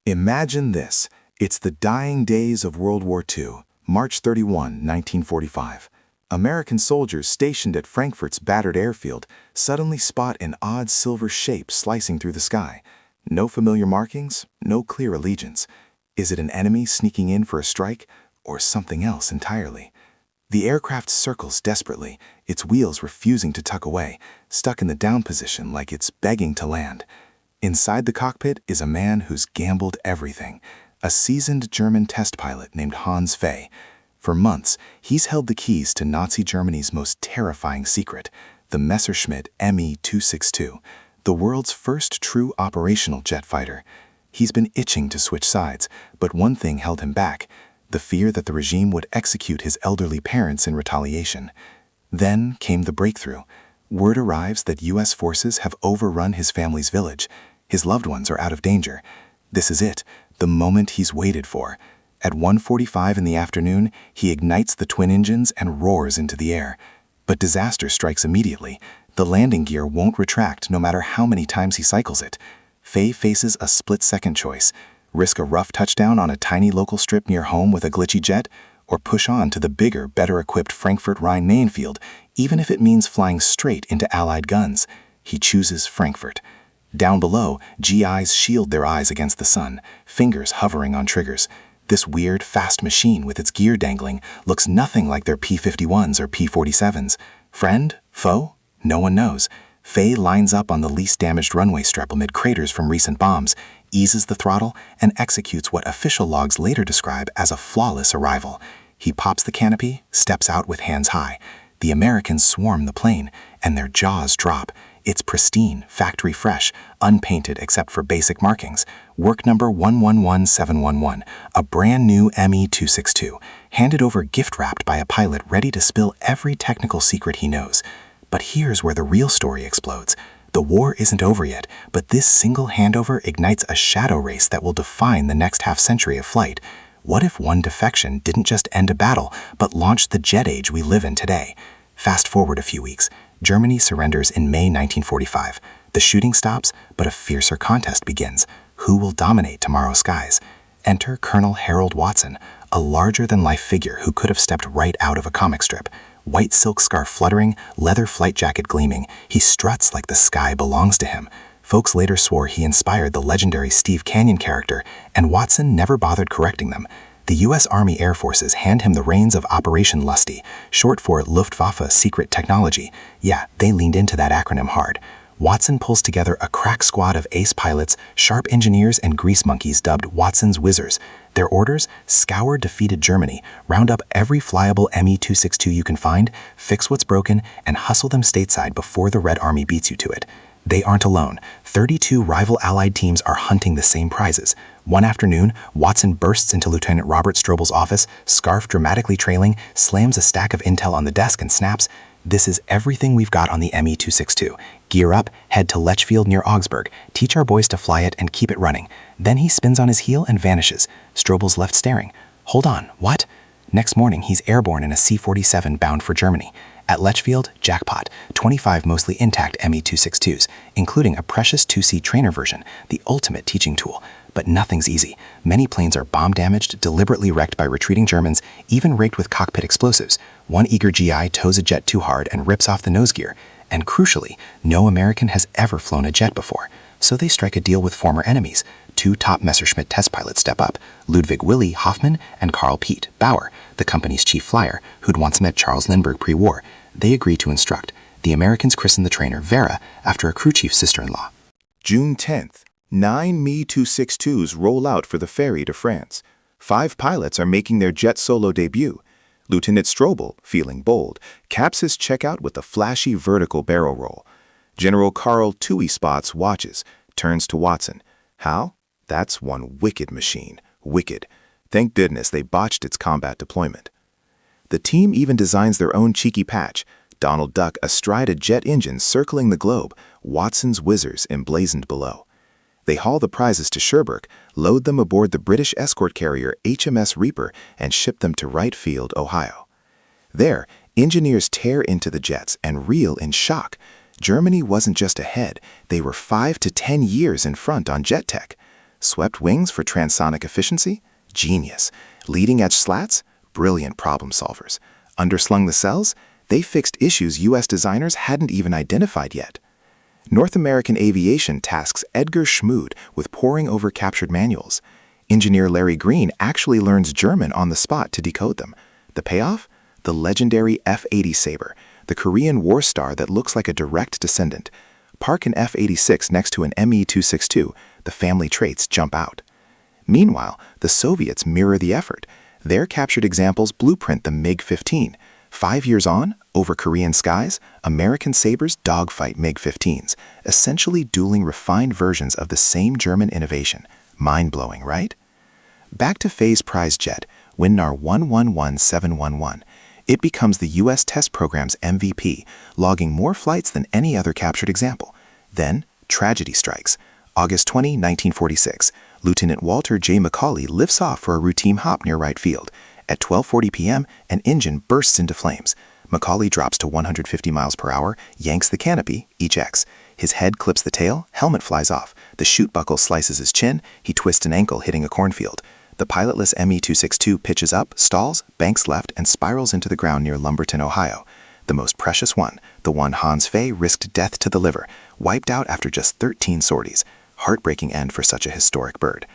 Imagine this. It's the dying days of World War II, March 31, 1945. American soldiers stationed at Frankfurt's battered airfield suddenly spot an odd silver shape slicing through the sky. No familiar markings, no clear allegiance. Is it an enemy sneaking in for a strike, or something else entirely? The aircraft circles desperately, its wheels refusing to tuck away, stuck in the down position like it's begging to land. Inside the cockpit is a man who's gambled everything, a seasoned German test pilot named Hans Fay. For months, he's held the keys to Nazi Germany's most terrifying secret, the Messerschmitt Me-262, the world's first true operational jet fighter. He's been itching to switch sides, but one thing held him back: the fear that the regime would execute his elderly parents in retaliation. Then came the breakthrough. Word arrives that U.S. forces have overrun his family's village. His loved ones are out of danger. This is it, the moment he's waited for. At 1:45 in the afternoon, he ignites the twin engines and roars into the air. But disaster strikes immediately. The landing gear won't retract no matter how many times he cycles it. Fay faces a split-second choice: risk a rough touchdown on a tiny local strip near home with a glitchy jet, or push on to the bigger, better-equipped Frankfurt-Rhein-Main field, even if it means flying straight into Allied guns. He chooses Frankfurt. Down below, GIs shield their eyes against the sun, fingers hovering on triggers. This weird, fast machine with its gear dangling looks nothing like their P-51s or P-47s. Friend? Foe? No one knows. Fay lines up on the least damaged runway strip amid craters from recent bombs, eases the throttle, and executes what official logs later describe as a flawless arrival. He pops the canopy, steps out with hands high. The Americans swarm the plane, and their jaws drop. It's pristine, factory fresh, unpainted except for basic markings. Work number 111711, a brand new Me-262, handed over gift-wrapped by a pilot ready to spill every technical secret he knows. But here's where the real story explodes. The war isn't over yet, but this single handover ignites a shadow race that will define the next half-century of flight. What if one defection didn't just end a battle, but launched the jet age we live in today? Fast forward a few weeks. Germany surrenders in May 1945. The shooting stops, but a fiercer contest begins. Who will dominate tomorrow's skies? Enter Colonel Harold Watson, a larger-than-life figure who could have stepped right out of a comic strip. White silk scarf fluttering, leather flight jacket gleaming, he struts like the sky belongs to him. Folks later swore he inspired the legendary Steve Canyon character, and Watson never bothered correcting them. The U.S. Army Air Forces hand him the reins of Operation Lusty, short for Luftwaffe Secret Technology. Yeah, they leaned into that acronym hard. Watson pulls together a crack squad of ace pilots, sharp engineers, and grease monkeys dubbed Watson's Whizzers. Their orders: scour defeated Germany, round up every flyable Me-262 you can find, fix what's broken, and hustle them stateside before the Red Army beats you to it. They aren't alone. 32 rival Allied teams are hunting the same prizes. One afternoon, Watson bursts into Lieutenant Robert Strobel's office, scarf dramatically trailing, slams a stack of intel on the desk and snaps, "This is everything we've got on the Me-262. Gear up, head to Lechfield near Augsburg, teach our boys to fly it and keep it running." Then he spins on his heel and vanishes. Strobel's left staring. Hold on, what? Next morning, he's airborne in a C-47 bound for Germany. At Lechfield, jackpot, 25 mostly intact Me-262s, including a precious 2C trainer version, the ultimate teaching tool. But nothing's easy. Many planes are bomb-damaged, deliberately wrecked by retreating Germans, even rigged with cockpit explosives. One eager GI tows a jet too hard and rips off the nose gear. And crucially, no American has ever flown a jet before. So they strike a deal with former enemies. Two top Messerschmitt test pilots step up: Ludwig Willy Hoffmann and Karl Piet Bauer, the company's chief flyer, who'd once met Charles Lindbergh pre-war. They agree to instruct. The Americans christen the trainer Vera after a crew chief's sister-in-law. June 10th, 9 Me-262s roll out for the ferry to France. 5 pilots are making their jet solo debut. Lieutenant Strobel, feeling bold, caps his checkout with a flashy vertical barrel roll. General Karl Tui spots, watches, turns to Watson. How? That's one wicked machine. Wicked. Thank goodness they botched its combat deployment. The team even designs their own cheeky patch: Donald Duck astride a jet engine circling the globe, Watson's Whizzers emblazoned below. They haul the prizes to Cherbourg, load them aboard the British escort carrier HMS Reaper, and ship them to Wright Field, Ohio. There, engineers tear into the jets and reel in shock. Germany wasn't just ahead, they were 5 to 10 years in front on jet tech. Swept wings for transonic efficiency? Genius. Leading-edge slats? Brilliant problem solvers. Underslung the cells? They fixed issues U.S. designers hadn't even identified yet. North American Aviation tasks Edgar Schmood with poring over captured manuals. Engineer Larry Green actually learns German on the spot to decode them. The payoff? The legendary F-86 Sabre, the Korean war star that looks like a direct descendant. Park an F-86 next to an Me-262, the family traits jump out. Meanwhile, the Soviets mirror the effort. Their captured examples blueprint the MiG-15. 5 years on, over Korean skies, American Sabres dogfight MiG-15s, essentially dueling refined versions of the same German innovation. Mind-blowing, right? Back to Fay's prize jet, Winnar 111711. It becomes the U.S. test program's MVP, logging more flights than any other captured example. Then, tragedy strikes. August 20, 1946, Lieutenant Walter J. McCauley lifts off for a routine hop near Wright Field. At 12:40 p.m., an engine bursts into flames. McCauley drops to 150 miles per hour, yanks the canopy, ejects. His head clips the tail, helmet flies off. The chute buckle slices his chin, he twists an ankle hitting a cornfield. The pilotless Me-262 pitches up, stalls, banks left, and spirals into the ground near Lumberton, Ohio. The most precious one, the one Hans Fay risked death to the liver, wiped out after just 13 sorties. Heartbreaking end for such a historic bird.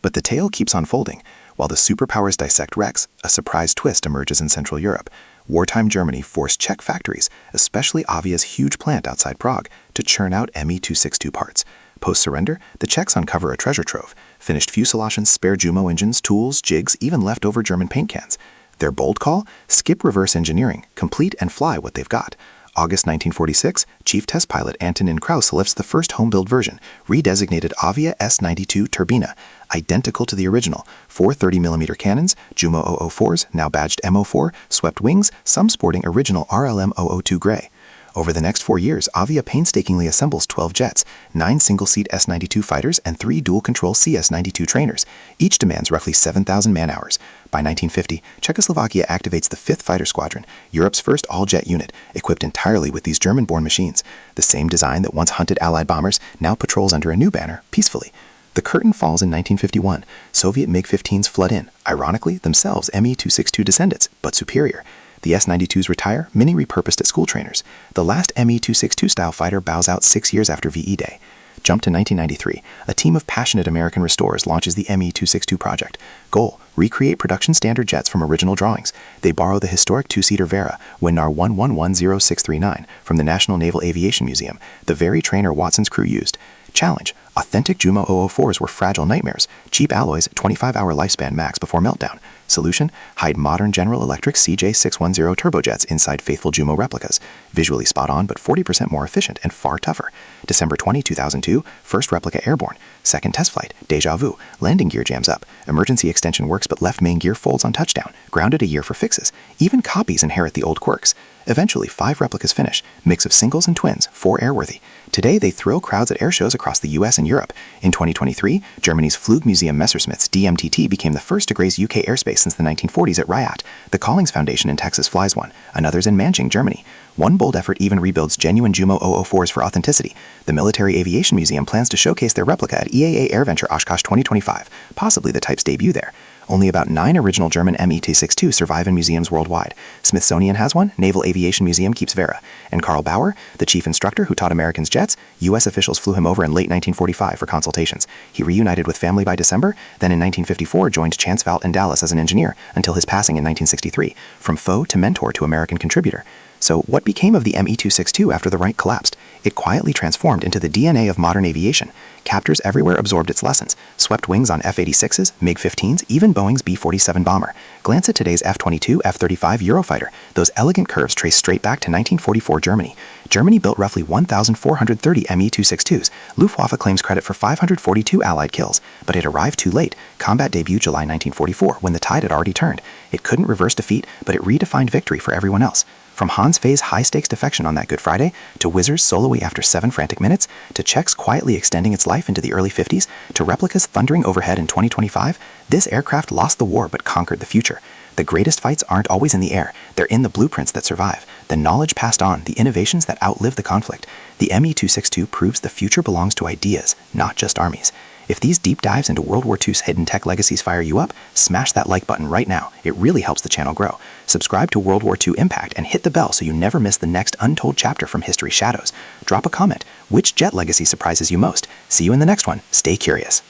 But the tale keeps unfolding. While the superpowers dissect wrecks, a surprise twist emerges in Central Europe. Wartime Germany forced Czech factories, especially Avia's huge plant outside Prague, to churn out Me-262 parts. Post-surrender, the Czechs uncover a treasure trove, finished fuselages, spare Jumo engines, tools, jigs, even leftover German paint cans. Their bold call? Skip reverse engineering, complete and fly what they've got. August 1946, Chief Test Pilot Antonin Kraus lifts the first home-build version, redesignated Avia S-92 Turbina, identical to the original. 4 30mm cannons, Jumo 004s, now badged M04, swept wings, some sporting original RLM 002 gray. Over the next 4 years, Avia painstakingly assembles 12 jets, 9 single-seat S-92 fighters, and 3 dual-control CS-92 trainers. Each demands roughly 7,000 man-hours. By 1950, Czechoslovakia activates the 5th Fighter Squadron, Europe's first all-jet unit, equipped entirely with these German-born machines. The same design that once hunted Allied bombers now patrols under a new banner, peacefully. The curtain falls in 1951. Soviet MiG-15s flood in, ironically, themselves Me-262 descendants, but superior. The S-92s retire, many repurposed at school trainers. The last Me-262-style fighter bows out 6 years after VE Day. Jump to 1993. A team of passionate American restorers launches the Me-262 project. Goal: recreate production standard jets from original drawings. They borrow the historic two-seater Vera, Winnar 1110-639, from the National Naval Aviation Museum, the very trainer Watson's crew used. Challenge: authentic Jumo 004s were fragile nightmares, cheap alloys, 25-hour lifespan max before meltdown. Solution: hide modern General Electric CJ610 turbojets inside faithful Jumo replicas. Visually spot on, but 40% more efficient and far tougher. December 20, 2002, first replica airborne. Second test flight, deja vu. Landing gear jams up. Emergency extension works, but left main gear folds on touchdown. Grounded a year for fixes. Even copies inherit the old quirks. Eventually, 5 replicas finish. Mix of singles and twins, 4 airworthy. Today, they thrill crowds at airshows across the US and Europe. In 2023, Germany's Flugmuseum Messerschmitt's DMTT became the first to graze UK airspace since the 1940s at Riat. The Collings Foundation in Texas flies one. Another's in Manching, Germany. One bold effort even rebuilds genuine Jumo 004s for authenticity. The Military Aviation Museum plans to showcase their replica at EAA AirVenture Oshkosh 2025, possibly the type's debut there. Only about 9 original German Me-262 survive in museums worldwide. Smithsonian has one, Naval Aviation Museum keeps Vera. And Carl Bauer, the chief instructor who taught Americans jets, U.S. officials flew him over in late 1945 for consultations. He reunited with family by December, then in 1954 joined Chance Valt in Dallas as an engineer, until his passing in 1963, from foe to mentor to American contributor. So what became of the Me-262 after the Reich collapsed? It quietly transformed into the DNA of modern aviation. Captors everywhere absorbed its lessons. Swept wings on F-86s, MiG-15s, even Boeing's B-47 bomber. Glance at today's F-22, F-35 Eurofighter. Those elegant curves trace straight back to 1944 Germany. Germany built roughly 1,430 Me-262s. Luftwaffe claims credit for 542 Allied kills. But it arrived too late. Combat debuted July 1944, when the tide had already turned. It couldn't reverse defeat, but it redefined victory for everyone else. From Hans Fay's high-stakes defection on that Good Friday, to Whizzers soloing after 7 frantic minutes, to Czechs quietly extending its life into the early 50s, to replicas thundering overhead in 2025, this aircraft lost the war but conquered the future. The greatest fights aren't always in the air. They're in the blueprints that survive, the knowledge passed on, the innovations that outlive the conflict. The Me-262 proves the future belongs to ideas, not just armies. If these deep dives into World War II's hidden tech legacies fire you up, smash that like button right now. It really helps the channel grow. Subscribe to World War II Impact and hit the bell so you never miss the next untold chapter from History's Shadows. Drop a comment. Which jet legacy surprises you most? See you in the next one. Stay curious.